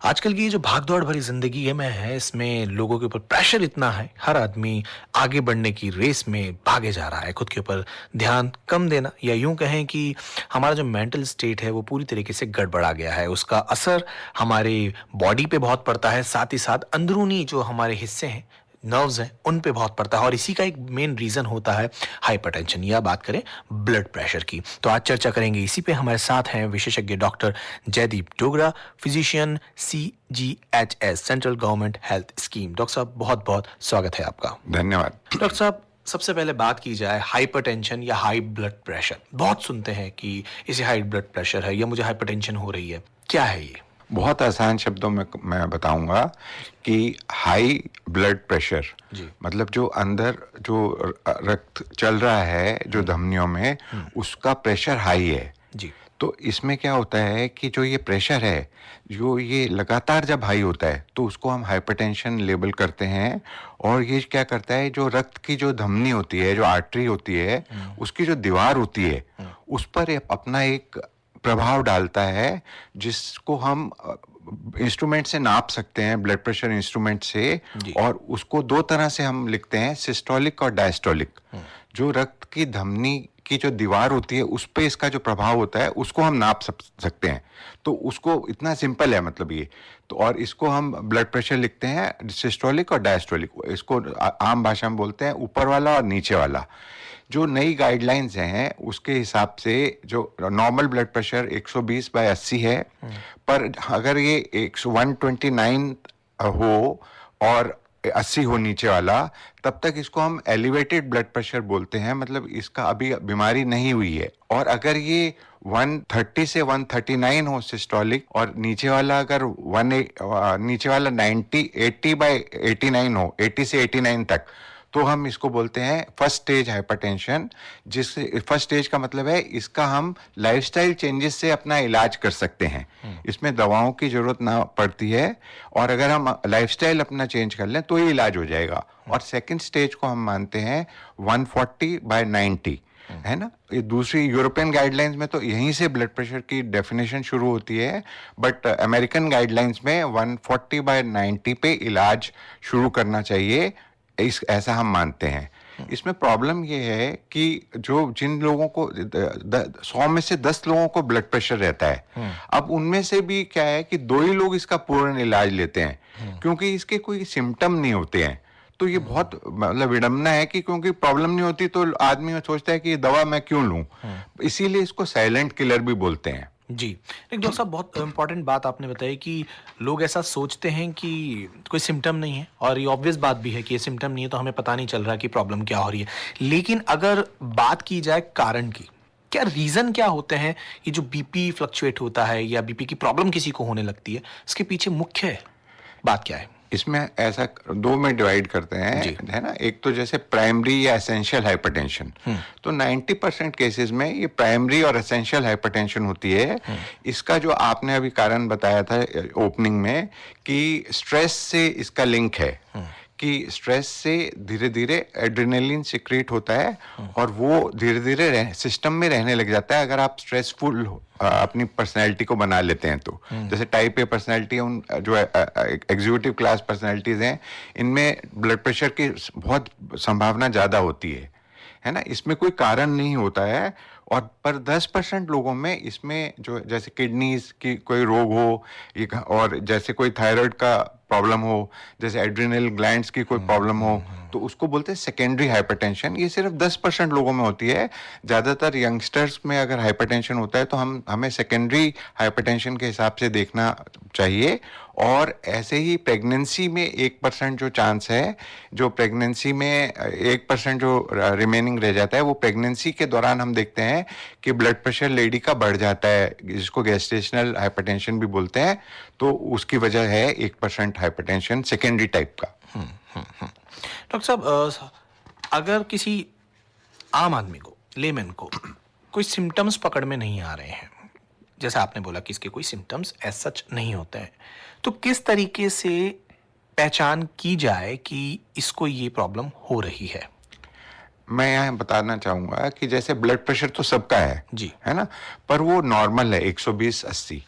आजकल की ये जो भाग-दौड़ भरी ज़िंदगी है इसमें लोगों के ऊपर प्रेशर इतना है, हर आदमी आगे बढ़ने की रेस में भागे जा रहा है, खुद के ऊपर ध्यान कम देना या यूँ कहें कि हमारा जो मेंटल स्टेट है वो पूरी तरीके से गड़बड़ा गया है। उसका असर हमारे बॉडी पे बहुत पड़ता है, साथ ही साथ अंदरूनी जो हमारे हिस्से हैं, नर्व्स हैं, उन पे बहुत पड़ता है और इसी का एक मेन रीज़न होता है हाइपरटेंशन या बात करें ब्लड प्रेशर की। तो आज चर्चा करेंगे इसी पे। हमारे साथ हैं विशेषज्ञ doctor Jaideep Dogra, physician, CGHS central government health scheme. Doctor साहब बहुत-बहुत स्वागत है आपका। धन्यवाद। डॉक्टर साहब, सबसे पहले बात की जाए हाइपरटेंशन या हाई ब्लड प्रेशर। बहुत सुनते हैं कि इसे हाई ब्लड प्रेशर है या मुझे हाइपरटेंशन हो रही है। क्या है ये? बहुत आसान शब्दों में मैं बताऊंगा कि हाई ब्लड प्रेशर जी। मतलब जो अंदर जो रक्त चल रहा है जो धमनियों में उसका प्रेशर हाई है। जी। तो इसमें क्या होता है कि जो ये प्रेशर है जो ये लगातार जब हाई होता है तो उसको हम हाइपरटेंशन लेबल करते हैं। और ये क्या करता है, जो रक्त की जो धमनी होती है, जो आर्टरी होती है, उसकी जो दीवार होती है उस पर अपना एक प्रभाव डालता है, जिसको हम इंस्ट्रूमेंट से नाप सकते हैं, ब्लड प्रेशर इंस्ट्रूमेंट से। जी। और उसको दो तरह से हम लिखते हैं, सिस्टोलिक और डायस्टोलिक। जो रक्त की धमनी की जो दीवार होती है उस पे इसका जो प्रभाव होता है उसको हम नाप सकते हैं। तो उसको इतना सिंपल है मतलब ये। तो और इसको हम ब्लड प्रेशर लिखते हैं सिस्टोलिक और डायस्टोलिक। इसको आम भाषा में बोलते हैं ऊपर वाला और नीचे वाला। जो नई गाइडलाइंस हैं उसके हिसाब से जो नॉर्मल ब्लड प्रेशर 120/80 है, पर अगर ये 129 हो और 80 हो नीचे वाला, तब तक इसको हम एलिवेटेड ब्लड प्रेशर बोलते हैं, मतलब इसका अभी बीमारी नहीं हुई है। और अगर ये 130 से 139 हो सिस्टोलिक और नीचे वाला अगर नीचे वाला 80/89 हो, 80 से 89 तक, तो हम इसको बोलते हैं फर्स्ट स्टेज हाइपरटेंशन। जिससे फर्स्ट स्टेज का मतलब है इसका हम लाइफस्टाइल चेंजेस से अपना इलाज कर सकते हैं। इसमें दवाओं की जरूरत ना पड़ती है और अगर हम लाइफस्टाइल अपना चेंज कर लें तो ये इलाज हो जाएगा। और सेकंड स्टेज को हम मानते हैं 140/90, है ना। ये दूसरी यूरोपियन गाइडलाइंस में तो यहीं से ब्लड प्रेशर की डेफिनेशन शुरू होती है, बट अमेरिकन गाइडलाइंस में 140/90 पे इलाज शुरू करना चाहिए, ऐसा हम मानते हैं। इसमें प्रॉब्लम ये है कि जिन लोगों को 100 में से 10 लोगों को ब्लड प्रेशर रहता है, अब उनमें से भी क्या है कि 2 ही लोग इसका पूर्ण इलाज लेते हैं, क्योंकि इसके कोई सिम्टम नहीं होते हैं। तो ये बहुत मतलब विडंबना है कि क्योंकि प्रॉब्लम नहीं होती तो आदमी सोचता है कि दवा मैं क्यों लूं। इसीलिए इसको साइलेंट किलर भी बोलते हैं। जी। एक डॉक्टर साहब, बहुत इंपॉर्टेंट बात आपने बताई कि लोग ऐसा सोचते हैं कि कोई सिम्टम नहीं है और ये ऑब्वियस बात भी है कि ये सिम्टम नहीं है तो हमें पता नहीं चल रहा कि प्रॉब्लम क्या हो रही है। लेकिन अगर बात की जाए कारण की, क्या रीज़न क्या होते हैं? ये जो बीपी फ्लक्चुएट होता है या बीपी की प्रॉब्लम किसी को होने लगती है, इसके पीछे मुख्य बात क्या है? इसमें ऐसा दो में डिवाइड करते हैं, जी। है ना। एक तो जैसे प्राइमरी या एसेंशियल हाइपरटेंशन, तो 90% केसेस में ये प्राइमरी और एसेंशियल हाइपरटेंशन होती है। इसका जो आपने अभी कारण बताया था ओपनिंग में कि स्ट्रेस से इसका लिंक है, कि स्ट्रेस से धीरे धीरे एड्रेनलिन सिक्रीट होता है और वो धीरे धीरे सिस्टम में रहने लग जाता है अगर आप स्ट्रेसफुल अपनी पर्सनैलिटी को बना लेते हैं तो। जैसे टाइप ए पर्सनैलिटी, उन जो एग्जीक्यूटिव क्लास पर्सनैलिटीज हैं, इनमें ब्लड प्रेशर की बहुत संभावना ज़्यादा होती है ना। इसमें कोई कारण नहीं होता है। और पर 10% लोगों में इसमें जो जैसे किडनीज की कोई रोग हो, और जैसे कोई थायराइड का प्रॉब्लम हो, जैसे एड्रिनल ग्लैंड्स की कोई प्रॉब्लम हो, तो उसको बोलते हैं सेकेंडरी हाइपरटेंशन। ये सिर्फ 10% लोगों में होती है। ज़्यादातर यंगस्टर्स में अगर हाइपरटेंशन होता है तो हमें सेकेंडरी हाइपरटेंशन के हिसाब से देखना चाहिए। और ऐसे ही प्रेगनेंसी में 1% जो चांस है, जो प्रेगनेंसी में 1% जो रिमेनिंग रह जाता है, वो प्रेगनेंसी के दौरान हम देखते हैं कि ब्लड प्रेशर लेडी का बढ़ जाता है, जिसको गेस्टेशनल हाइपरटेंशन भी बोलते हैं। तो उसकी वजह है 1% हाइपरटेंशन सेकेंडरी टाइप का। डॉक्टर साहब, अगर किसी आम आदमी को, लेमैन को कोई सिम्टम्स पकड़ में नहीं आ रहे हैं, जैसा आपने बोला कि इसके कोई सिम्टम्स एज सच नहीं होते हैं, तो किस तरीके से पहचान की जाए कि इसको ये प्रॉब्लम हो रही है? मैं यहाँ बताना चाहूंगा कि जैसे ब्लड प्रेशर तो सबका जी। है ना, पर वो नॉर्मल है 120/80।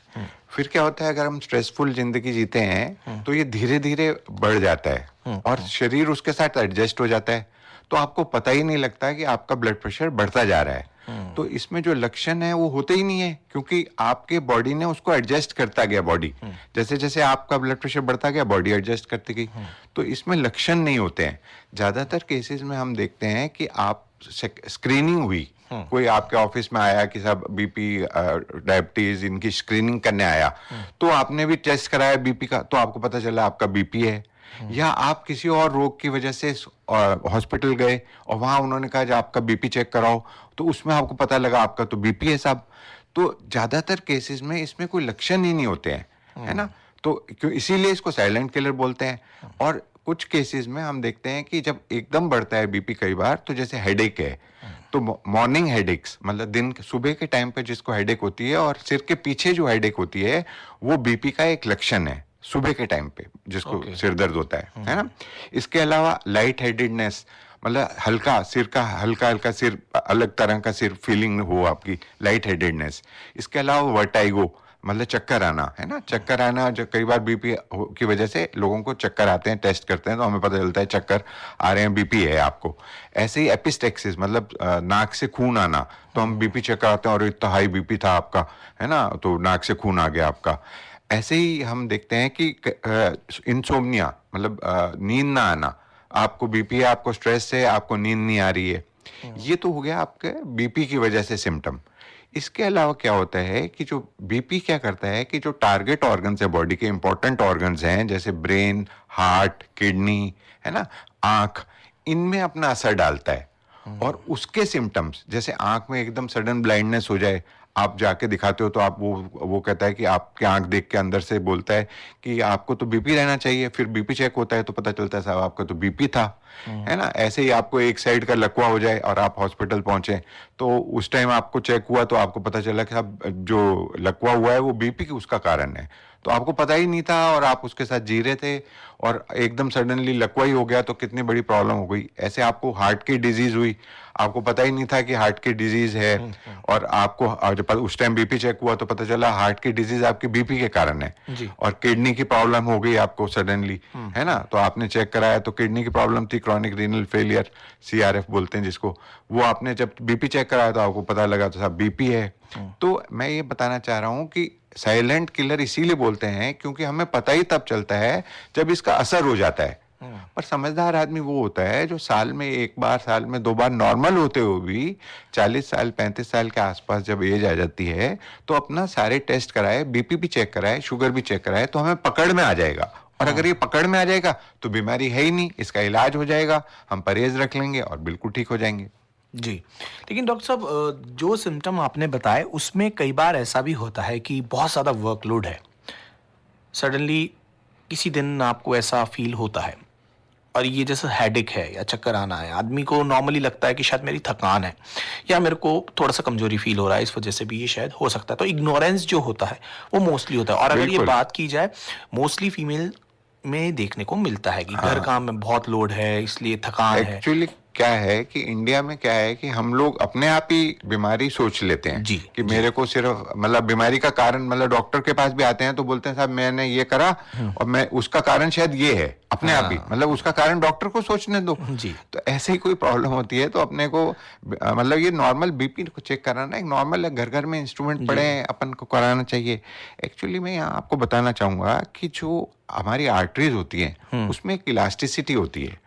फिर क्या होता है, अगर हम स्ट्रेसफुल जिंदगी जीते हैं तो ये धीरे धीरे बढ़ जाता है और शरीर उसके साथ एडजस्ट हो जाता है, तो आपको पता ही नहीं लगता कि आपका ब्लड प्रेशर बढ़ता जा रहा है। तो इसमें जो लक्षण है वो होते ही नहीं है, क्योंकि आपके बॉडी ने उसको एडजस्ट करता गया। बॉडी जैसे जैसे आपका ब्लड प्रेशर बढ़ता गया, बॉडी एडजस्ट करती गई। तो इसमें लक्षण नहीं होते हैं। ज्यादातर केसेस में हम देखते हैं कि आप स्क्रीनिंग हुई, कोई आपके ऑफिस में आया कि सब बीपी डायबिटीज इनकी स्क्रीनिंग करने आया, तो आपने भी टेस्ट कराया बीपी का, तो आपको पता चला आपका बीपी है। या आप किसी और रोग की वजह से हॉस्पिटल गए और वहां उन्होंने कहा कि आपका बीपी चेक कराओ, तो उसमें आपको पता लगा आपका तो बीपी है साहब। तो ज्यादातर केसेस में इसमें कोई लक्षण ही नहीं होते हैं, है ना। तो क्यों, इसीलिए इसको साइलेंट किलर बोलते हैं। और कुछ केसेस में हम देखते हैं कि जब एकदम बढ़ता है बीपी कई बार, तो जैसे हेडेक है, तो मॉर्निंग हेडेक्स मतलब दिन सुबह के टाइम पे जिसको हेडेक होती है और सिर के पीछे जो हेडेक होती है, वो बीपी का एक लक्षण है सुबह के टाइम पे जिसको सिर दर्द होता है ना। इसके अलावा लाइट हेडेडनेस, मतलब हल्का सिर का हल्का हल्का सिर, अलग तरह का सिर फीलिंग हो आपकी, लाइट हेडेडनेस। इसके अलावा वर्टाइगो, मतलब चक्कर आना, है ना। चक्कर आना, जो कई बार बीपी की वजह से लोगों को चक्कर आते हैं, टेस्ट करते हैं तो हमें पता चलता है चक्कर आ रहे हैं, बीपी है आपको। ऐसे ही एपिस्टेक्सिस, मतलब नाक से खून आना, तो हम बीपी चेक कराते हैं और इतना हाई बीपी था आपका, है ना, तो नाक से खून आ गया आपका। ऐसे ही हम देखते हैं कि इंसोम्निया, मतलब नींद ना आना, आपको बीपी है, आपको स्ट्रेस है, आपको नींद नहीं आ रही है, ये तो हो गया आपके बीपी की वजह से सिम्टम। इसके अलावा क्या होता है कि जो बीपी क्या करता है कि जो टारगेट ऑर्गन्स है बॉडी के, इंपॉर्टेंट ऑर्गन्स हैं जैसे ब्रेन, हार्ट, किडनी, है ना, आंख, इनमें अपना असर डालता है। और उसके सिम्टम्स, जैसे आंख में एकदम सडन ब्लाइंडनेस हो जाए, आप जाके दिखाते हो तो आप वो कहता है कि आपकी आंख देख के अंदर से बोलता है कि आपको तो बीपी रहना चाहिए। फिर बीपी चेक होता है तो पता चलता है साहब आपका तो बीपी था, है ना। ऐसे ही आपको एक साइड का लकवा हो जाए और आप हॉस्पिटल पहुंचे, तो उस टाइम आपको चेक हुआ तो आपको पता चला कि साहब जो लकवा हुआ है वो बीपी की उसका कारण है, तो आपको पता ही नहीं था और आप उसके साथ जी रहे थे और एकदम सडनली लकवा ही हो गया, तो कितनी बड़ी प्रॉब्लम हो गई। ऐसे आपको हार्ट की डिजीज हुई, आपको पता ही नहीं था कि हार्ट की डिजीज है, और आपको जब उस टाइम बीपी चेक हुआ तो पता चला हार्ट की डिजीज आपकी बीपी के कारण है। और किडनी की प्रॉब्लम हो गई आपको सडनली, है ना, तो आपने चेक कराया तो किडनी की प्रॉब्लम थी, क्रॉनिक रीनल फेलियर, CRF बोलते हैं जिसको। वो आपने जब बीपी चेक कराया तो आपको पता लगा तो साहब बीपी है। तो मैं ये बताना चाह रहा हूं कि साइलेंट किलर इसीलिए बोलते हैं क्योंकि हमें पता ही तब चलता है जब इसका असर हो जाता है। पर समझदार आदमी वो होता है जो साल में एक बार, साल में 2 बार नॉर्मल होते हुए भी 40 साल 35 साल के आसपास जब एज आ जाती है तो अपना सारे टेस्ट कराए, बीपी भी चेक कराए, शुगर भी चेक कराए, तो हमें पकड़ में आ जाएगा। और अगर ये पकड़ में आ जाएगा तो बीमारी है ही नहीं, इसका इलाज हो जाएगा, हम परहेज रख लेंगे और बिल्कुल ठीक हो जाएंगे। जी। लेकिन डॉक्टर साहब, जो सिम्टम आपने बताए उसमें कई बार ऐसा भी होता है कि बहुत ज़्यादा वर्कलोड है, सडनली किसी दिन आपको ऐसा फील होता है और ये जैसे हेडेक है या चक्कर आना है, आदमी को नॉर्मली लगता है कि शायद मेरी थकान है या मेरे को थोड़ा सा कमजोरी फील हो रहा है, इस वजह से भी ये शायद हो सकता है। तो इग्नोरेंस जो होता है वो मोस्टली होता है। और अगर ये बात की जाए, मोस्टली फीमेल में देखने को मिलता है कि घर काम में बहुत लोड है इसलिए थकान है। एक्चुअली क्या है कि इंडिया में क्या है कि हम लोग अपने आप ही बीमारी सोच लेते हैं जी, कि मेरे को सिर्फ, मतलब बीमारी का कारण, मतलब डॉक्टर के पास भी आते हैं तो बोलते हैं साहब मैंने ये करा और मैं उसका कारण शायद ये है, अपने आप ही, मतलब उसका कारण डॉक्टर को सोचने दो जी। तो ऐसे ही कोई प्रॉब्लम होती है तो अपने को, मतलब ये नॉर्मल बीपी को चेक कराना एक नॉर्मल है, घर घर में इंस्ट्रूमेंट पड़े हैं, अपन को कराना चाहिए। एक्चुअली मैं यहाँ आपको बताना चाहूंगा कि जो हमारी आर्टरीज होती हैं उसमें एक इलास्टिसिटी होती है।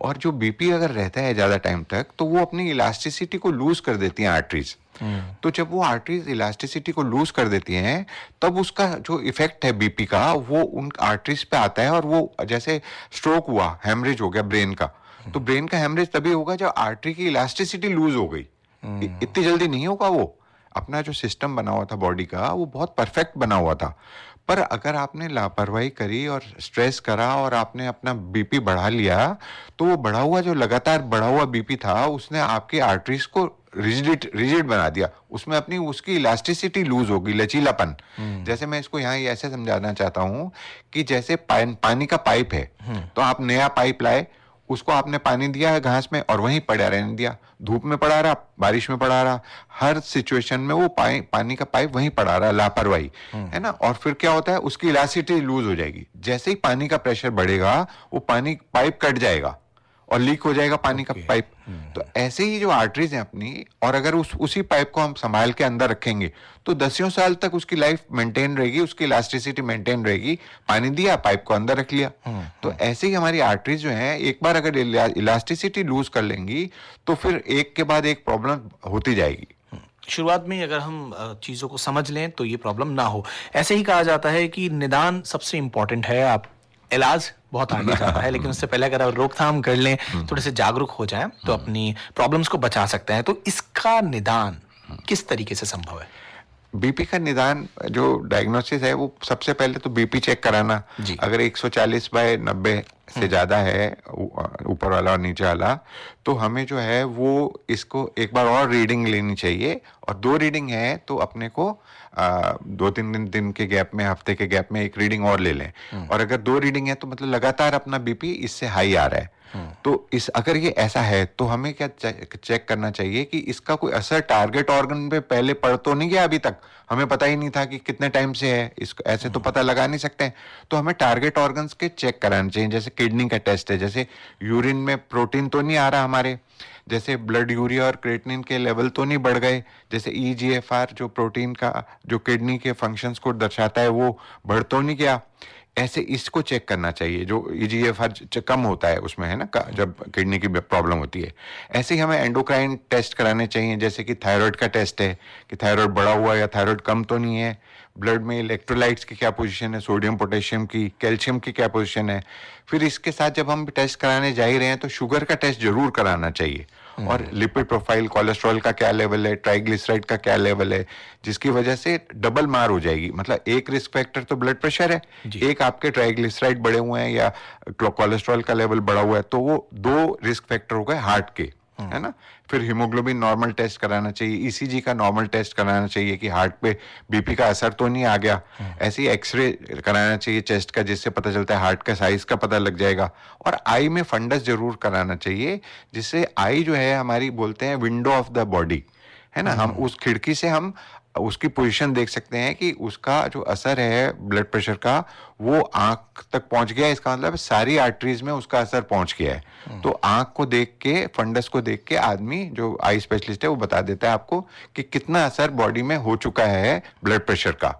और जो बीपी अगर रहता है ज्यादा टाइम तक तो वो अपनी इलास्टिसिटी को लूज कर देती हैं आर्टरीज। तो जब वो आर्टरीज इलास्टिसिटी को लूज कर देती हैं तब उसका जो इफेक्ट है बीपी का वो उन आर्टरीज पे आता है, और वो जैसे स्ट्रोक हुआ, हेमरेज हो गया ब्रेन का, तो ब्रेन का हेमरेज तभी होगा जब आर्टरी की इलास्टिसिटी लूज हो गई। इतनी जल्दी नहीं होगा। वो अपना जो सिस्टम बना हुआ था बॉडी का वो बहुत परफेक्ट बना हुआ था, पर अगर आपने लापरवाही करी और स्ट्रेस करा और आपने अपना बीपी बढ़ा लिया तो वो बढ़ा हुआ, जो लगातार बढ़ा हुआ बीपी था, उसने आपकी आर्टरीज को रिजिड बना दिया, उसमें अपनी उसकी इलास्टिसिटी लूज होगी, लचीलापन। जैसे मैं इसको यहाँ ऐसे समझाना चाहता हूँ कि जैसे पानी का पाइप है, तो आप नया पाइप लाए, उसको आपने पानी दिया है घास में और वहीं पड़ा रहने दिया, धूप में पड़ा रहा, बारिश में पड़ा रहा, हर सिचुएशन में वो पानी का पाइप वहीं पड़ा रहा, लापरवाही है ना। और फिर क्या होता है, उसकी इलास्टिसिटी लूज हो जाएगी। जैसे ही पानी का प्रेशर बढ़ेगा वो पानी पाइप कट जाएगा और लीक हो जाएगा पानी का पाइप। तो ऐसे ही जो आर्टरीज हैं अपनी, और अगर उसी पाइप को हम संभाल के अंदर रखेंगे तो दसियों साल तक उसकी लाइफ मेंटेन रहेगी, उसकी इलास्टिसिटी मेंटेन रहेगी। पानी दिया, पाइप को अंदर रख लिया। तो ऐसे ही हमारी आर्टरीज जो हैं, एक बार अगर इलास्टिसिटी लूज कर लेंगी तो फिर एक के बाद एक प्रॉब्लम होती जाएगी। शुरुआत में अगर हम चीज़ों को समझ लें तो ये प्रॉब्लम ना हो। ऐसे ही कहा जाता है कि निदान सबसे इम्पोर्टेंट है, आप इलाज बहुत आगे जाता है, लेकिन उससे पहले अगर आप रोकथाम कर लें, थोड़े से जागरूक हो जाएं, तो अपनी प्रॉब्लम्स को बचा सकते हैं। तो इसका निदान किस तरीके से संभव है? बीपी का निदान जो डायग्नोसिस है वो सबसे पहले तो बीपी चेक कराना। अगर 140/90 से ज्यादा है, ऊपर वाला और नीचे वाला, तो हमें जो है वो इसको एक बार और रीडिंग लेनी चाहिए। और 2 रीडिंग है तो अपने को 2-3 दिन के गैप में, हफ्ते के गैप में एक रीडिंग और ले लें। और अगर 2 रीडिंग है तो मतलब लगातार अपना बीपी इससे हाई आ रहा है। तो अगर ये ऐसा है तो हमें क्या चेक करना चाहिए कि इसका कोई असर टारगेट ऑर्गन पे पहले पड़ तो नहीं गया अभी तक। हमें पता ही नहीं था कि कितने टाइम से है, इसको ऐसे तो पता लगा नहीं सकते हैं। तो हमें टारगेट ऑर्गन्स के चेक कराने चाहिए। जैसे किडनी का टेस्ट है, जैसे यूरिन में प्रोटीन तो नहीं आ रहा हमारे, जैसे ब्लड यूरिया और क्रिएटिनिन के लेवल तो नहीं बढ़ गए, जैसे ईजीएफआर जो प्रोटीन का जो किडनी के फंक्शंस को दर्शाता है वो बढ़ तो नहीं गया। ऐसे इसको चेक करना चाहिए, जो ईजीएफआर कम होता है उसमें, है ना, जब किडनी की प्रॉब्लम होती है। ऐसे ही हमें एंडोक्राइन टेस्ट कराने चाहिए, जैसे कि थायराइड का टेस्ट है कि थायराइड बढ़ा हुआ है या थायराइड कम तो नहीं है। ब्लड में इलेक्ट्रोलाइट्स की क्या पोजीशन है, सोडियम पोटेशियम की, कैल्शियम की क्या पोजीशन है। फिर इसके साथ जब हम टेस्ट कराने जा ही रहे हैं तो शुगर का टेस्ट जरूर कराना चाहिए। और लिपिड प्रोफाइल, कोलेस्ट्रॉल का क्या लेवल है, ट्राइग्लिसराइड का क्या लेवल है, जिसकी वजह से डबल मार हो जाएगी। मतलब एक रिस्क फैक्टर तो ब्लड प्रेशर है, एक आपके ट्राइग्लिसराइड बढ़े हुए हैं या कोलेस्ट्रॉल का लेवल बढ़ा हुआ है, तो वो 2 रिस्क फैक्टर हो गए हार्ट के, है ना। फिर हीमोग्लोबिन नॉर्मल टेस्ट कराना चाहिए, ईसीजी का नॉर्मल टेस्ट कराना चाहिए कि हार्ट पे बीपी का असर तो नहीं आ गया। ऐसे ही एक्सरे कराना चाहिए चेस्ट का, जिससे पता चलता है, हार्ट का साइज का पता लग जाएगा। और आई में फंडस जरूर कराना चाहिए, जिससे आई जो है हमारी, बोलते हैं विंडो ऑफ द बॉडी, है ना। हम उस खिड़की से हम उसकी पोजीशन देख सकते हैं कि उसका जो असर है ब्लड प्रेशर का वो आंख तक पहुंच गया है। इसका मतलब सारी आर्टरीज में उसका असर पहुंच गया है। तो आंख को देख के, फंडस को देख के आदमी जो आई स्पेशलिस्ट है वो बता देता है आपको कि कितना असर बॉडी में हो चुका है ब्लड प्रेशर का।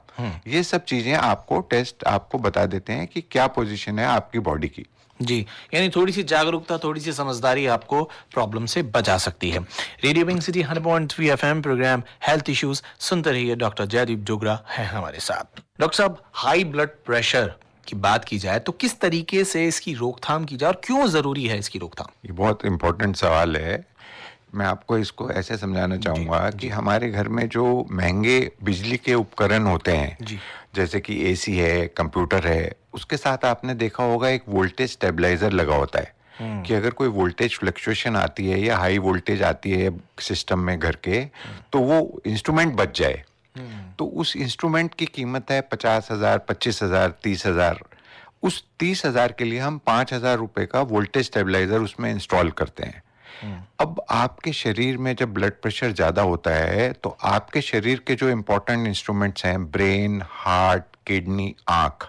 ये सब चीजें आपको टेस्ट आपको बता देते हैं कि क्या पोजीशन है आपकी बॉडी की। जी, यानी थोड़ी सी जागरूकता, थोड़ी सी समझदारी आपको प्रॉब्लम से बचा सकती है। Radio pink city 100.3 FM programme health issues सुनते रहिए। डॉक्टर जयदीप डोगरा है हमारे साथ। डॉक्टर साहब, हाई ब्लड प्रेशर की बात की जाए तो किस तरीके से इसकी रोकथाम की जाए और क्यों जरूरी है इसकी रोकथाम? ये बहुत इंपॉर्टेंट सवाल है। मैं आपको इसको ऐसे समझाना चाहूँगा कि हमारे घर में जो महंगे बिजली के उपकरण होते हैं, जैसे कि एसी है, कंप्यूटर है, उसके साथ आपने देखा होगा एक वोल्टेज स्टेबलाइजर लगा होता है कि अगर कोई वोल्टेज फ्लक्चुएशन आती है या हाई वोल्टेज आती है सिस्टम में घर के, तो वो इंस्ट्रूमेंट बच जाए। तो उस इंस्ट्रूमेंट की कीमत है 50,000, 25,000, 30,000। उस 30,000 के लिए हम 5,000 रुपए का वोल्टेज स्टेबलाइजर उसमें इंस्टॉल करते हैं। अब आपके शरीर में जब ब्लड प्रेशर ज्यादा होता है तो आपके शरीर के जो इंपॉर्टेंट इंस्ट्रूमेंट्स हैं, ब्रेन, हार्ट, किडनी, आंख,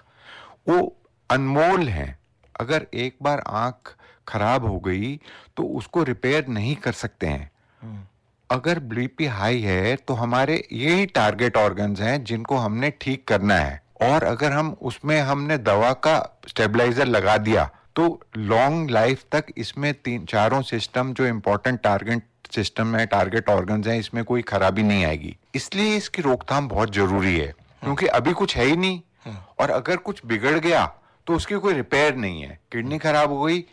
वो अनमोल हैं। अगर एक बार आंख खराब हो गई तो उसको रिपेयर नहीं कर सकते हैं। अगर बीपी हाई है तो हमारे यही टारगेट ऑर्गन्स हैं जिनको हमने ठीक करना है। और अगर हम उसमें हमने दवा का स्टेबलाइजर लगा दिया तो लॉन्ग लाइफ तक इसमें 3-4 सिस्टम जो इंपॉर्टेंट टारगेट सिस्टम है, टारगेट ऑर्गन्स हैं, इसमें कोई खराबी नहीं आएगी। इसलिए इसकी रोकथाम बहुत जरूरी है, क्योंकि अभी कुछ है ही नहीं। और अगर कुछ बिगड़ गया तो उसकी कोई रिपेयर नहीं है। किडनी खराब हो गई,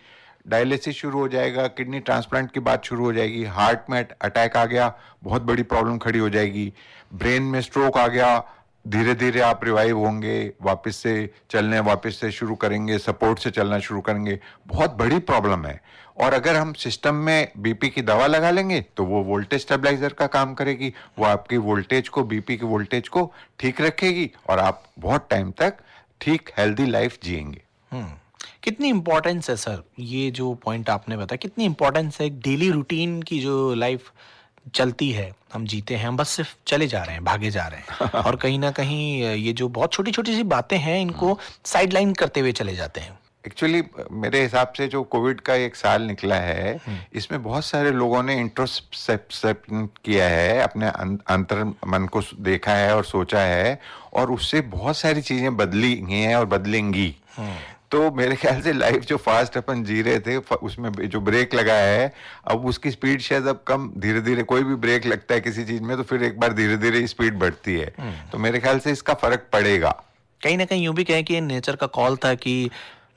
डायलिसिस शुरू हो जाएगा, किडनी ट्रांसप्लांट की बात शुरू हो जाएगी, हार्ट में अटैक आ गया, बहुत बड़ी प्रॉब्लम खड़ी हो जाएगी, ब्रेन में स्ट्रोक आ गया, धीरे धीरे आप रिवाइव होंगे, वापस से चलने वापस से शुरू करेंगे, सपोर्ट से चलना शुरू करेंगे, बहुत बड़ी प्रॉब्लम है। और अगर हम सिस्टम में बीपी की दवा लगा लेंगे तो वो वोल्टेज स्टेबलाइजर का काम करेगी, वो आपकी वोल्टेज को, बीपी की वोल्टेज को ठीक रखेगी और आप बहुत टाइम तक ठीक हेल्दी लाइफ जिएंगे। कितनी इम्पोर्टेंस है सर, ये जो पॉइंट आपने बताया, कितनी इम्पोर्टेंस है एक डेली रूटीन की जो लाइफ चलती है, हम जीते हैं, हम बस सिर्फ चले जा रहे हैं, भागे जा रहे हैं और कहीं ना कहीं ये जो बहुत छोटी छोटी सी बातें हैं इनको साइडलाइन करते हुए चले जाते हैं। एक्चुअली मेरे हिसाब से जो कोविड का एक साल निकला है, इसमें बहुत सारे लोगों ने इंट्रोस्पेक्शन किया है, अपने अंतर मन को देखा है और सोचा है, और उससे बहुत सारी चीजें बदली हैं और बदलेंगी। तो मेरे ख्याल से लाइफ जो फास्ट अपन जी रहे थे, उसमें जो ब्रेक लगा है, अब उसकी स्पीड शायद अब कम, धीरे धीरे कोई भी ब्रेक लगता है किसी चीज में तो फिर एक बार धीरे धीरे स्पीड बढ़ती है। तो मेरे ख्याल से इसका फर्क पड़ेगा। कहीं ना कहीं यूं भी कहें कि नेचर का कॉल था कि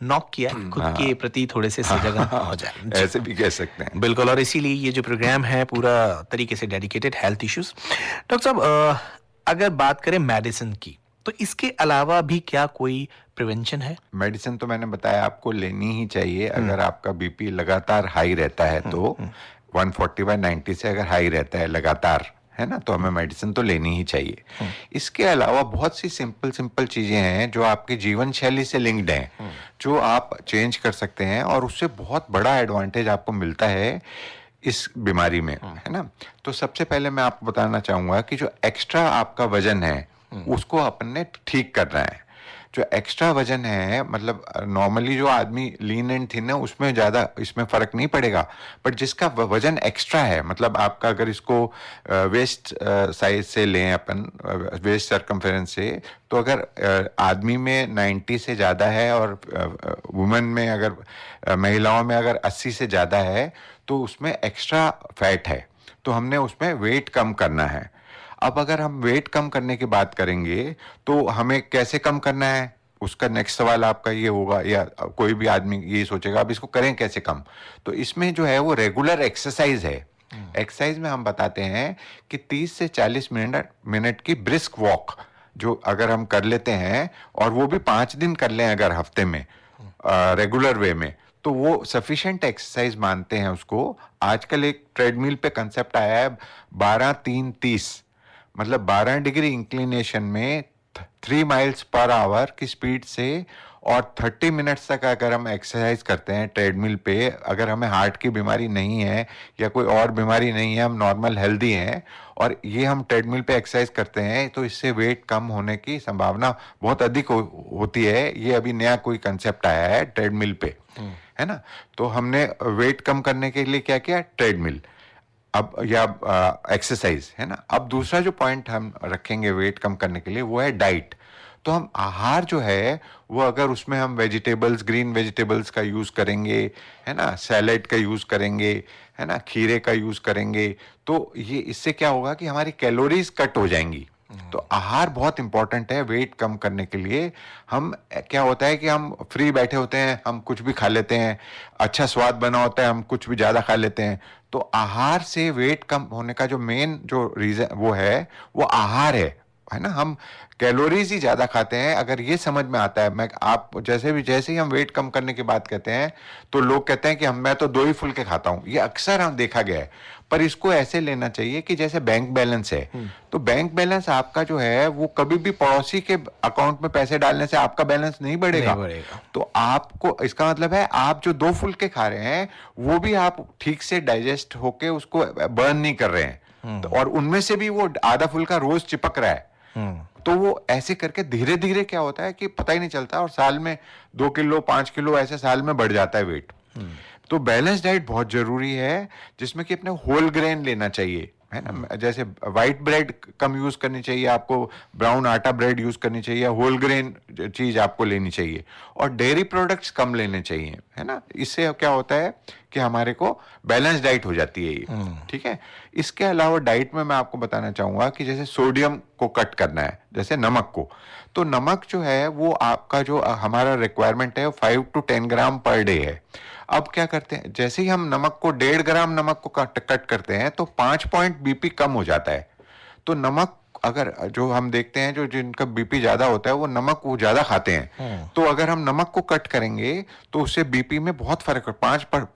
नॉक किया, खुद के प्रति थोड़े से सजग हो जाए। ऐसे भी कह सकते हैं। बिल्कुल, और इसीलिए ये जो प्रोग्राम है पूरा तरीके से डेडिकेटेड हेल्थ इश्यूज। डॉक्टर साहब, अगर बात करें मेडिसिन की, तो इसके अलावा भी क्या कोई प्रिवेंशन है? मेडिसिन तो मैंने बताया आपको लेनी ही चाहिए। अगर आपका बीपी लगातार हाई रहता है तो 140/90 से अगर हाई रहता है लगातार, है ना, तो हमें मेडिसिन तो लेनी ही चाहिए। इसके अलावा बहुत सी सिंपल सिंपल चीजें हैं जो आपकी जीवन शैली से लिंक्ड हैं, जो आप चेंज कर सकते हैं और उससे बहुत बड़ा एडवांटेज आपको मिलता है इस बीमारी में, है ना। तो सबसे पहले मैं आपको बताना चाहूंगा कि जो एक्स्ट्रा आपका वजन है उसको अपने ठीक करना है। जो एक्स्ट्रा वजन है, मतलब नॉर्मली जो आदमी लीन एंड थिन है उसमें ज्यादा इसमें फर्क नहीं पड़ेगा, बट जिसका वजन एक्स्ट्रा है, मतलब आपका अगर इसको वेस्ट साइज से लें अपन, वेस्ट सर्कमफेरेंस से, तो अगर आदमी में 90 से ज्यादा है और वुमेन में अगर महिलाओं में अगर 80 से ज्यादा है तो उसमें एक्स्ट्रा फैट है, तो हमने उसमें वेट कम करना है। अब अगर हम वेट कम करने की बात करेंगे तो हमें कैसे कम करना है, उसका नेक्स्ट सवाल आपका ये होगा, या कोई भी आदमी ये सोचेगा अब इसको करें कैसे कम। तो इसमें जो है वो रेगुलर एक्सरसाइज है। एक्सरसाइज में हम बताते हैं कि 30 से 40 मिनट की ब्रिस्क वॉक जो अगर हम कर लेते हैं, और वो भी 5 दिन कर लें अगर हफ्ते में रेगुलर वे में, तो वो सफिशिएंट एक्सरसाइज मानते हैं उसको। आजकल एक ट्रेडमिल पे कंसेप्ट आया है 12-3-30, मतलब 12 डिग्री इंक्लिनेशन में 3 माइल्स पर आवर की स्पीड से, और 30 मिनट्स तक अगर हम एक्सरसाइज करते हैं ट्रेडमिल पे, अगर हमें हार्ट की बीमारी नहीं है या कोई और बीमारी नहीं है, हम नॉर्मल हेल्दी हैं और ये हम ट्रेडमिल पे एक्सरसाइज करते हैं, तो इससे वेट कम होने की संभावना बहुत अधिक होती है। ये अभी नया कोई कंसेप्ट आया है ट्रेडमिल पे, है ना। तो हमने वेट कम करने के लिए क्या किया, ट्रेडमिल अब, या एक्सरसाइज, है ना। अब दूसरा जो पॉइंट हम रखेंगे वेट कम करने के लिए वो है डाइट। तो हम आहार जो है वो अगर उसमें हम वेजिटेबल्स, ग्रीन वेजिटेबल्स का यूज करेंगे, है ना, सैलेड का यूज करेंगे, है ना, खीरे का यूज करेंगे, तो ये इससे क्या होगा कि हमारी कैलोरीज कट हो जाएंगी। तो आहार बहुत इंपॉर्टेंट है वेट कम करने के लिए। हम क्या होता है कि हम फ्री बैठे होते हैं, हम कुछ भी खा लेते हैं, अच्छा स्वाद बना होता है, हम कुछ भी ज्यादा खा लेते हैं। तो आहार से वेट कम होने का जो मेन जो रीजन वो है, वो आहार है ना। हम कैलोरीज ही ज्यादा खाते हैं, अगर ये समझ में आता है। मैं आप जैसे ही हम वेट कम करने की बात कहते हैं तो लोग कहते हैं कि मैं तो 2 ही फुलके खाता हूं, ये अक्सर हम देखा गया है। पर इसको ऐसे लेना चाहिए कि जैसे बैंक बैलेंस है, तो बैंक बैलेंस आपका जो है वो कभी भी पड़ोसी के अकाउंट में पैसे डालने से आपका बैलेंस नहीं बढ़ेगा। तो आपको, इसका मतलब है आप जो 2 फुलके खा रहे हैं वो भी आप ठीक से डाइजेस्ट होके उसको बर्न नहीं कर रहे हैं, तो और उनमें से भी वो आधा फुलका रोज चिपक रहा है। तो वो ऐसे करके धीरे धीरे क्या होता है कि पता ही नहीं चलता, और साल में 2 किलो 5 किलो ऐसे साल में बढ़ जाता है वेट। तो बैलेंस डाइट बहुत जरूरी है, जिसमें कि अपने होल ग्रेन लेना चाहिए, है ना। जैसे व्हाइट ब्रेड कम यूज करनी चाहिए आपको, ब्राउन आटा ब्रेड यूज करनी चाहिए, होल ग्रेन चीज आपको लेनी चाहिए, और डेयरी प्रोडक्ट्स कम लेने चाहिए, है ना। इससे क्या होता है कि हमारे को बैलेंस डाइट हो जाती है ये, ठीक है। इसके अलावा डाइट में मैं आपको बताना चाहूंगा कि जैसे सोडियम को कट करना है, जैसे नमक को, तो नमक जो है वो आपका जो हमारा रिक्वायरमेंट है वो 5 to 10 ग्राम पर डे है। अब क्या करते हैं, जैसे ही हम नमक को 1.5 ग्राम नमक को कट करते हैं तो 5 पॉइंट बीपी कम हो जाता है। तो नमक अगर जो हम देखते हैं जो जिनका बीपी ज्यादा होता है वो नमक वो ज्यादा खाते हैं, तो अगर हम नमक को कट करेंगे तो उससे बीपी में बहुत फर्क है।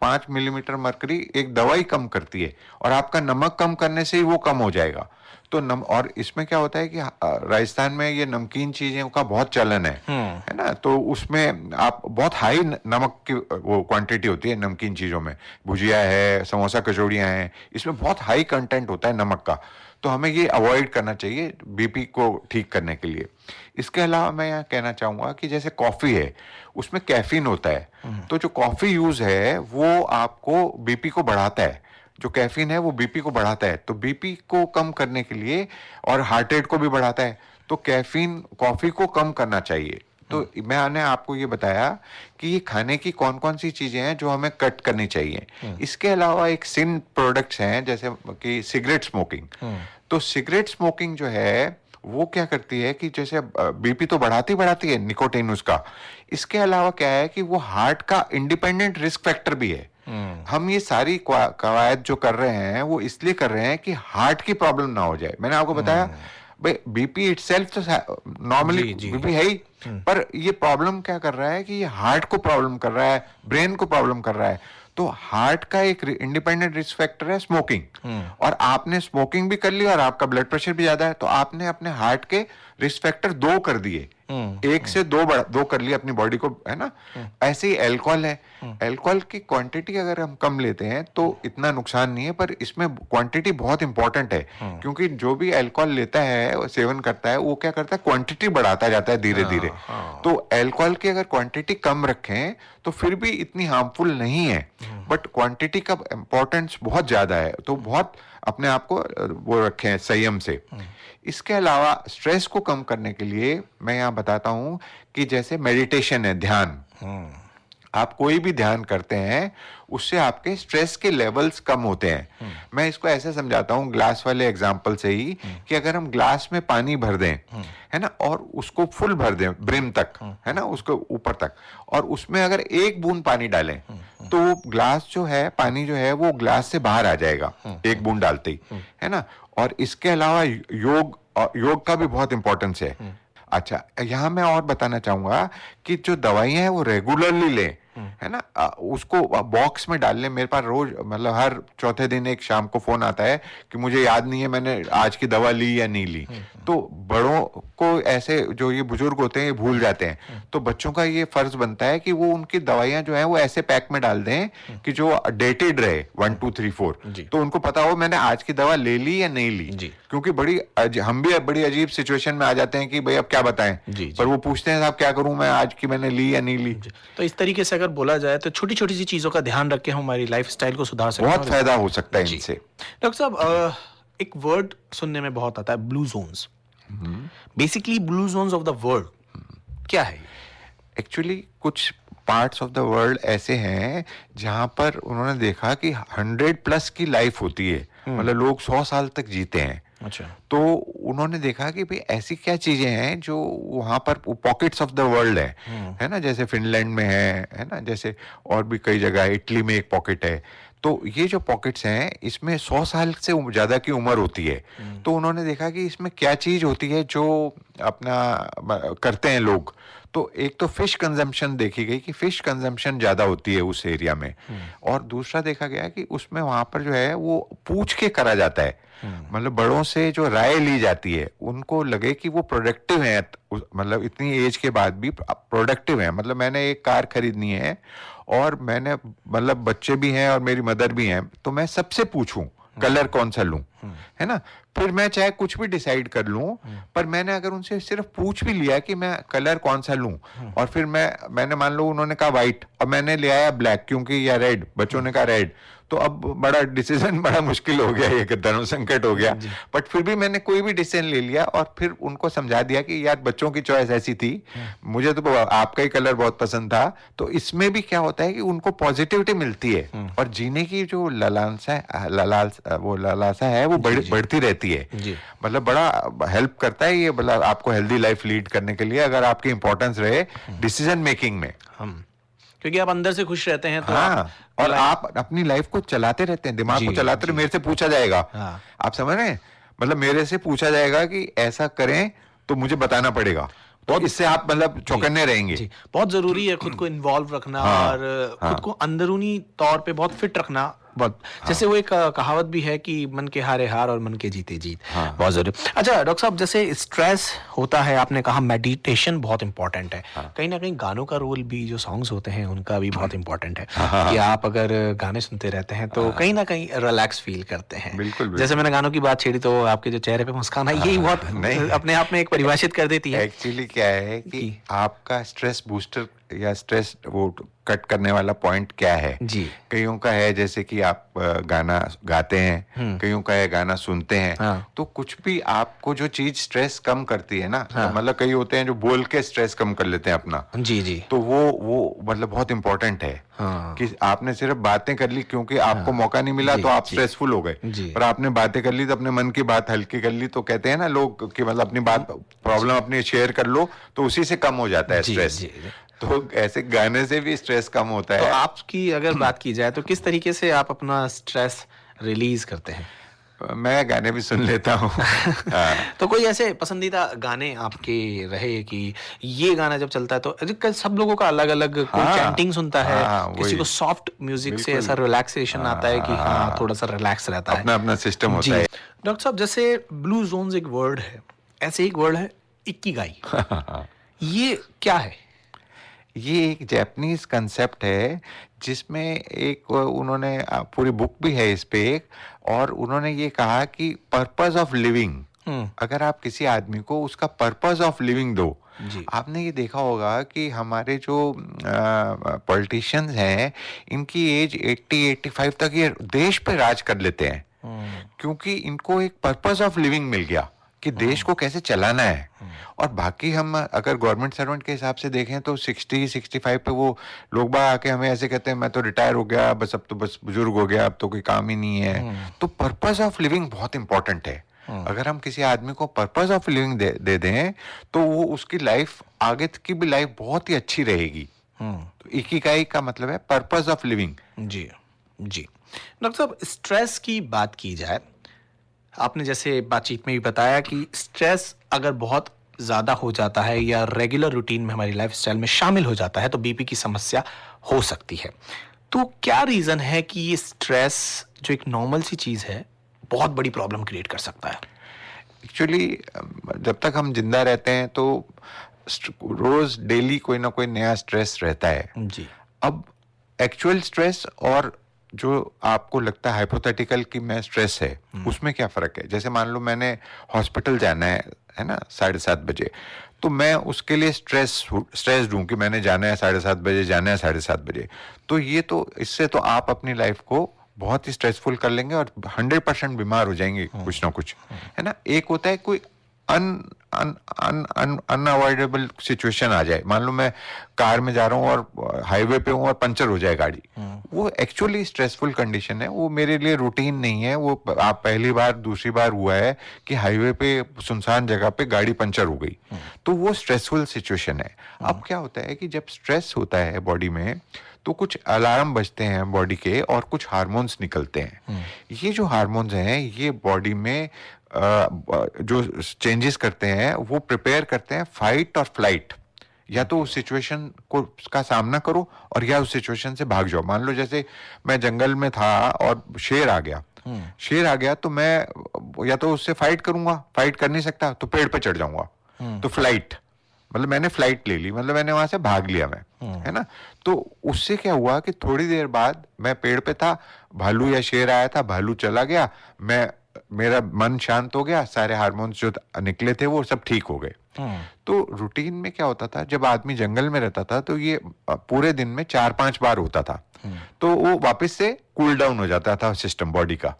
5 मिलीमीटर मर्करी एक दवाई कम करती है और आपका नमक कम करने से ही वो कम हो जाएगा। तो और इसमें क्या होता है कि राजस्थान में ये नमकीन चीजें का बहुत चलन है ना, तो उसमें आप बहुत हाई नमक की वो क्वांटिटी होती है नमकीन चीजों में, भुजिया है, समोसा कचौड़ियाँ हैं, इसमें बहुत हाई कंटेंट होता है नमक का, तो हमें ये अवॉइड करना चाहिए बीपी को ठीक करने के लिए। इसके अलावा मैं यहाँ कहना चाहूँगा कि जैसे कॉफ़ी है उसमें कैफीन होता है, तो जो कॉफ़ी यूज़ है वो आपको बीपी को बढ़ाता है, जो कैफीन है वो बीपी को बढ़ाता है, तो बीपी को कम करने के लिए और हार्ट रेट को भी बढ़ाता है, तो कैफीन कॉफ़ी को कम करना चाहिए। तो मैंने आपको ये बताया कि ये खाने की कौन कौन सी चीजें हैं जो हमें कट करनी चाहिए। इसके अलावा एक सिन प्रोडक्ट्स हैं जैसे कि सिगरेट स्मोकिंग। तो सिगरेट स्मोकिंग जो है वो क्या करती है कि जैसे बीपी तो बढ़ाती है निकोटीन उसका, इसके अलावा क्या है कि वो हार्ट का इंडिपेंडेंट रिस्क फैक्टर भी है। हम ये सारी कवायद जो कर रहे हैं वो इसलिए कर रहे हैं कि हार्ट की प्रॉब्लम ना हो जाए। मैंने आपको बताया भाई बीपी इटसेल्फ तो नॉर्मली बीपी है ही, पर ये प्रॉब्लम क्या कर रहा है कि ये हार्ट को प्रॉब्लम कर रहा है, ब्रेन को प्रॉब्लम कर रहा है। तो हार्ट का एक इंडिपेंडेंट रिस्क फैक्टर है स्मोकिंग, और आपने स्मोकिंग भी कर ली और आपका ब्लड प्रेशर भी ज्यादा है, तो आपने अपने हार्ट के रिस्क फैक्टर 2 कर दिए, 1 से 2 कर लिया अपनी बॉडी को, है ना। ऐसे ही अल्कोहल है, अल्कोहल की क्वांटिटी अगर हम कम लेते हैं तो इतना नुकसान नहीं है, पर इसमें क्वांटिटी बहुत इंपॉर्टेंट है, क्योंकि जो भी अल्कोहल लेता है, सेवन करता है, वो क्या करता है क्वांटिटी बढ़ाता जाता है धीरे धीरे। तो अल्कोहल की अगर क्वांटिटी कम रखें तो फिर भी इतनी हार्मफुल नहीं है, बट क्वांटिटी का इंपॉर्टेंस बहुत ज्यादा है, तो बहुत अपने आप को वो रखें संयम से। इसके अलावा स्ट्रेस को कम करने के लिए मैं यहाँ बताता हूँ कि जैसे मेडिटेशन है, ध्यान, आप कोई भी ध्यान करते हैं उससे आपके स्ट्रेस के लेवल्स कम होते हैं। मैं इसको ऐसे समझाता हूँ ग्लास वाले एग्जांपल से ही, कि अगर हम ग्लास में पानी भर दें, है ना, और उसको फुल भर दें ब्रिम तक, है ना, उसको ऊपर तक, और उसमें अगर 1 बूंद पानी डालें तो वो ग्लास जो है, पानी जो है वो ग्लास से बाहर आ जाएगा 1 बूंद डालते ही, है ना। और इसके अलावा योग का भी बहुत इंपॉर्टेंस है। अच्छा, यहाँ मैं और बताना चाहूंगा कि जो दवाइयां हैं वो रेगुलरली लें, है ना, उसको बॉक्स में डाल लें। मेरे पास रोज मतलब हर चौथे दिन एक शाम को फोन आता है कि मुझे याद नहीं है मैंने आज की दवा ली या नहीं ली। तो बड़ों को ऐसे जो ये बुजुर्ग होते हैं ये भूल जाते हैं, तो बच्चों का ये फर्ज बनता है कि वो उनकी दवाइयां जो है वो ऐसे पैक में डाल दें कि जो डेटेड रहे 1 2 3 4, तो उनको पता हो मैंने आज की दवा ले ली या नहीं ली। क्योंकि हम भी बड़ी अजीब सिचुएशन में आ जाते हैं कि भाई अब क्या बताएं, पर वो पूछते हैं साहब क्या करूं मैं, आज की मैंने ली या नहीं ली। तो इस तरीके से अगर बोला जाए तो छोटी छोटी सी चीजों का ध्यान रख के हम हमारी लाइफ स्टाइल को सुधार सकते हैं, बहुत फायदा हो सकता है इनसे। डॉक्टर साहब, एक वर्ड सुनने में बहुत आता है, blue zones. Basically blue zones of the world क्या है? एक्चुअली कुछ पार्ट्स ऑफ द वर्ल्ड ऐसे हैं जहां पर उन्होंने देखा कि 100+ की लाइफ होती है, मतलब लोग 100 साल तक जीते हैं। अच्छा। तो उन्होंने देखा कि भाई ऐसी क्या चीजें हैं जो वहां पर पॉकेट्स ऑफ द वर्ल्ड है ना, जैसे फिनलैंड में है ना, जैसे और भी कई जगह है, इटली में एक पॉकेट है। तो ये जो पॉकेट्स हैं इसमें 100 साल से ज्यादा की उम्र होती है। तो उन्होंने देखा कि इसमें क्या चीज होती है जो अपना करते हैं लोग। तो एक तो फिश कंजम्पशन देखी गई कि फिश कंजम्पशन ज्यादा होती है उस एरिया में, और दूसरा देखा गया कि उसमें वहां पर जो है वो पूछ के करा जाता है, मतलब बड़ों से जो राय ली जाती है, उनको लगे कि वो प्रोडक्टिव है, मतलब इतनी एज के बाद भी प्रोडक्टिव है। मतलब मैंने एक कार खरीदनी है और मैंने मतलब बच्चे भी हैं और मेरी मदर भी हैं, तो मैं सबसे पूछूं कलर कौन सा लूं, है ना, फिर मैं चाहे कुछ भी डिसाइड कर लूं, पर मैंने अगर उनसे सिर्फ पूछ भी लिया कि मैं कलर कौन सा लूं, और फिर मैंने मान लो उन्होंने कहा व्हाइट और मैंने ले आया ब्लैक, क्योंकि या रेड, बच्चों ने कहा रेड, तो अब बड़ा डिसीजन बड़ा मुश्किल हो गया, ये धर्म संकट हो गया। बट फिर भी मैंने कोई भी डिसीजन ले लिया और फिर उनको समझा दिया कि यार बच्चों की चॉइस ऐसी थी, मुझे तो आपका ही कलर बहुत पसंद था। तो इसमें भी क्या होता है कि उनको पॉजिटिविटी मिलती है और जीने की जो लालसा है वो बढ़ती रहती है। मतलब बड़ा हेल्प करता है ये, मतलब आपको हेल्दी लाइफ लीड करने के लिए, अगर आपकी इंपॉर्टेंस रहे डिसीजन मेकिंग में, क्योंकि आप अंदर से खुश रहते हैं तो और आप अपनी लाइफ को चलाते रहते हैं, दिमाग को चलाते रहे। मेरे से पूछा जाएगा, आप समझ रहे हैं, मतलब मेरे से पूछा जाएगा कि ऐसा करें तो मुझे बताना पड़ेगा, तो इससे आप मतलब चौकन्ने रहेंगे। बहुत जरूरी है खुद को इन्वॉल्व रखना और खुद को अंदरूनी तौर पे बहुत फिट रखना बहुत जैसे वो एक कहावत भी है कि मन के हारे हार और मन के जीते जीत। हाँ। बहुत जरूरी। अच्छा डॉक्टर साहब, जैसे स्ट्रेस होता है, आपने कहा मेडिटेशन बहुत इंपॉर्टेंट है, हाँ। कहीं ना कहीं गानों का रोल भी, जो सॉन्ग्स होते हैं उनका भी बहुत इंपॉर्टेंट है हाँ। कि आप अगर गाने सुनते रहते हैं तो कहीं ना कहीं रिलैक्स फील करते हैं। बिल्कुल, जैसे बिल्कुल। मैंने गानों की बात छेड़ी तो आपके जो चेहरे पे मुस्कान आई, यही बहुत नहीं। अपने आप में एक परिभाषित कर देती है एक्चुअली क्या है कि कि आपका स्ट्रेस बूस्टर या स्ट्रेस वो कट करने वाला पॉइंट क्या है। जी। कईयों का है जैसे कि आप गाना गाते हैं, कईयों का है गाना सुनते हैं। हाँ। तो कुछ भी आपको जो चीज स्ट्रेस कम करती है ना, हाँ। मतलब कई होते हैं जो बोल के स्ट्रेस कम कर लेते हैं अपना, जी जी। तो वो मतलब बहुत इंपॉर्टेंट है हाँ। कि आपने सिर्फ बातें कर ली क्योंकि आपको मौका नहीं मिला जी, तो आप जी। स्ट्रेसफुल हो गए। जी। पर आपने बातें कर ली तो अपने मन की बात हल्की कर ली, तो कहते हैं ना लोग कि मतलब अपनी बात प्रॉब्लम अपनी शेयर कर लो तो उसी से कम हो जाता है जी स्ट्रेस। जी जी। तो ऐसे गाने से भी स्ट्रेस कम होता तो है। आपकी अगर बात की जाए तो किस तरीके से आप अपना स्ट्रेस रिलीज करते हैं? मैं गाने भी सुन लेता हूँ। हाँ। तो कोई ऐसे पसंदीदा गाने आपके रहे कि ये गाना जब चलता है तो सब लोगों का अलग अलग, कोई हाँ। चैंटिंग सुनता है, हाँ, किसी वही। को सॉफ्ट म्यूजिक से बिल्कुल। ऐसा रिलैक्सेशन आता है कि हाँ थोड़ा सा रिलैक्स रहता है। अपना अपना सिस्टम होता जी है। डॉक्टर साहब, जैसे ब्लू जोन्स एक वर्ड है, ऐसे एक वर्ड है इकिगाई, ये क्या है? ये एक जापानीज कंसेप्ट है जिसमें एक उन्होंने पूरी बुक भी है इस पे एक, और उन्होंने ये कहा कि पर्पस ऑफ लिविंग, अगर आप किसी आदमी को उसका पर्पस ऑफ लिविंग दो। जी। आपने ये देखा होगा कि हमारे जो पॉलिटिशियंस हैं इनकी एज 80-85 तक ये देश पे राज कर लेते हैं, क्योंकि इनको एक पर्पस ऑफ लिविंग मिल गया कि देश को कैसे चलाना है। और बाकी हम अगर गवर्नमेंट सर्वेंट के हिसाब से देखें तो 60-65 पे वो लोग बाग आके हमें ऐसे कहते हैं मैं तो रिटायर हो गया, बस अब तो बस बुजुर्ग हो गया, अब तो कोई काम ही नहीं है। तो पर्पस ऑफ लिविंग बहुत इंपॉर्टेंट है। अगर हम किसी आदमी को पर्पस ऑफ लिविंग दे दें तो वो उसकी लाइफ आगे की भी लाइफ बहुत ही अच्छी रहेगी। तो इकिगाई का मतलब है पर्पस ऑफ लिविंग। जी जी। डॉक्टर साहब, स्ट्रेस की बात की जाए, आपने जैसे बातचीत में भी बताया कि स्ट्रेस अगर बहुत ज़्यादा हो जाता है या रेगुलर रूटीन में हमारी लाइफस्टाइल में शामिल हो जाता है तो बीपी की समस्या हो सकती है। तो क्या रीज़न है कि ये स्ट्रेस जो एक नॉर्मल सी चीज़ है बहुत बड़ी प्रॉब्लम क्रिएट कर सकता है? एक्चुअली जब तक हम जिंदा रहते हैं तो रोज डेली कोई ना कोई नया स्ट्रेस रहता है। जी। अब एक्चुअल स्ट्रेस और जो आपको लगता है हाइपोथेटिकल कि मैं स्ट्रेस है, उसमें क्या फर्क है। जैसे मान लो मैंने हॉस्पिटल जाना है ना 7:30 बजे, तो मैं उसके लिए स्ट्रेस हूं कि मैंने जाना है 7:30 बजे, जाना है 7:30 बजे। तो ये तो इससे तो आप अपनी लाइफ को बहुत ही स्ट्रेसफुल कर लेंगे और 100% बीमार हो जाएंगे कुछ ना कुछ, है ना। एक होता है कोई अनअवॉइडेबल सिचुएशन आ जाए, मान लो मैं कार में जा रहा हूँ और हाईवे पे हूँ और पंचर हो जाए गाड़ी, वो एक्चुअली स्ट्रेसफुल कंडीशन है, वो मेरे लिए रूटीन नहीं है। वो आप पहली बार दूसरी बार हुआ है कि हाईवे पे सुनसान जगह पे गाड़ी पंचर हो गई, तो वो स्ट्रेसफुल सिचुएशन है। अब क्या होता है कि जब स्ट्रेस होता है बॉडी में तो कुछ अलार्म बजते हैं बॉडी के और कुछ हार्मोन्स निकलते हैं। ये जो हार्मोन्स हैं ये बॉडी में जो चेंजेस करते हैं वो प्रिपेयर करते हैं फाइट और फ्लाइट, या तो उस सिचुएशन को का सामना करो और या उस सिचुएशन से भाग जाओ। मान लो जैसे मैं जंगल में था और शेर आ गया तो मैं या तो उससे फाइट करूंगा, फाइट कर नहीं सकता तो पेड़ पे चढ़ जाऊंगा, तो फ्लाइट, मतलब मैंने फ्लाइट ले ली, मतलब मैंने वहां से भाग लिया मैं, है ना। तो उससे क्या हुआ कि थोड़ी देर बाद मैं पेड़ पे था, भालू या शेर आया था, भालू चला गया, मेरा मन शांत हो गया, सारे हार्मोन्स जो निकले थे वो सब ठीक हो गए। तो रूटीन में क्या होता था जब आदमी जंगल में रहता था तो ये पूरे दिन में 4-5 बार होता था, तो वो वापस से कूल डाउन हो जाता था सिस्टम बॉडी का।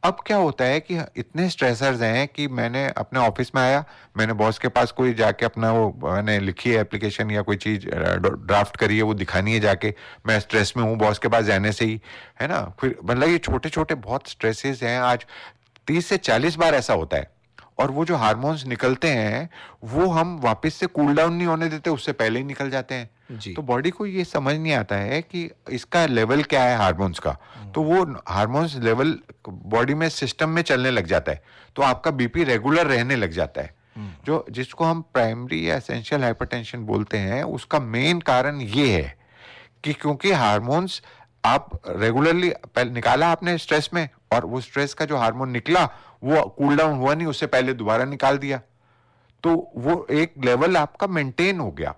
अब क्या होता है कि इतने स्ट्रेसर्स हैं कि मैंने अपने ऑफिस में आया, मैंने बॉस के पास कोई जाके अपना वो मैंने लिखी है एप्लीकेशन या कोई चीज ड्राफ्ट करी है, वो दिखानी है जाके, मैं स्ट्रेस में हूँ बॉस के पास जाने से ही, है ना। फिर मतलब ये छोटे छोटे बहुत स्ट्रेसेस हैं, आज 30 से 40 बार ऐसा होता है। और वो जो हार्मोन्स निकलते हैं वो हम वापस से कूल डाउन नहीं होने देते, उससे पहले ही निकल जाते हैं। जी। तो बॉडी को ये समझ नहीं आता है कि इसका लेवल क्या है हार्मोन्स का, तो वो हार्मोन्स लेवल बॉडी में सिस्टम में चलने लग जाता है, तो आपका बीपी रेगुलर रहने लग जाता है। जो जिसको हम प्राइमरी या एसेंशियल हाइपरटेंशन बोलते हैं, उसका मेन कारण ये है कि क्योंकि हार्मोन्स आप रेगुलरली पहले निकाला आपने स्ट्रेस में, और वो स्ट्रेस का जो हार्मोन निकला वो कूल डाउन हुआ नहीं, उससे पहले दोबारा निकाल दिया, तो वो एक लेवल आपका मेंटेन हो गया।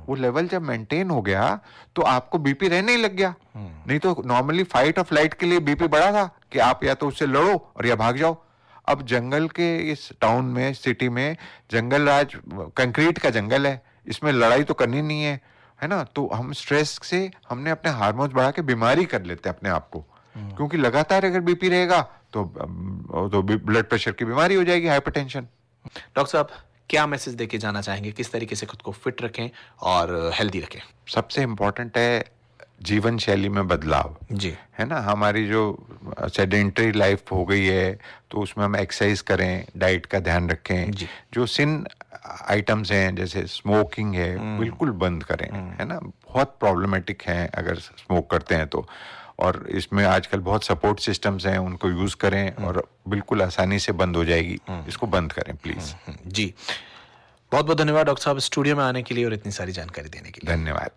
वो लेवल जब मेंटेन हो गया तो आपको बीपी रहने ही लग गया। नहीं तो नॉर्मली फाइट और फ्लाइट के लिए बीपी बढ़ा था कि आप या तो उससे लड़ो और या भाग जाओ। अब जंगल के इस टाउन में, सिटी में, जंगल राज, कंक्रीट का जंगल है, इसमें लड़ाई तो करनी नहीं है ना। तो हम स्ट्रेस से हमने अपने हार्मोन्स बढ़ा के बीमारी कर लेते हैं अपने आप को, क्योंकि लगातार अगर बीपी रहेगा तो ब्लड प्रेशर की बीमारी हो जाएगी, हाइपरटेंशन। डॉक्टर साहब, क्या मैसेज देके जाना चाहेंगे, किस तरीके से खुद को फिट रखें और हेल्दी रखें? सबसे इम्पोर्टेंट है जीवन शैली में बदलाव, जी। है ना। हमारी जो सेडेंटरी लाइफ हो गई है, तो उसमें हम एक्सरसाइज करें, डाइट का ध्यान रखें, जी। जो सिन आइटम्स हैं जैसे स्मोकिंग है बिल्कुल बंद करें, है ना। बहुत प्रॉब्लमेटिक हैं अगर स्मोक करते हैं तो, और इसमें आजकल बहुत सपोर्ट सिस्टम्स हैं, उनको यूज करें और बिल्कुल आसानी से बंद हो जाएगी। इसको बंद करें प्लीज। जी, बहुत बहुत धन्यवाद डॉक्टर साहब स्टूडियो में आने के लिए और इतनी सारी जानकारी देने के लिए। धन्यवाद।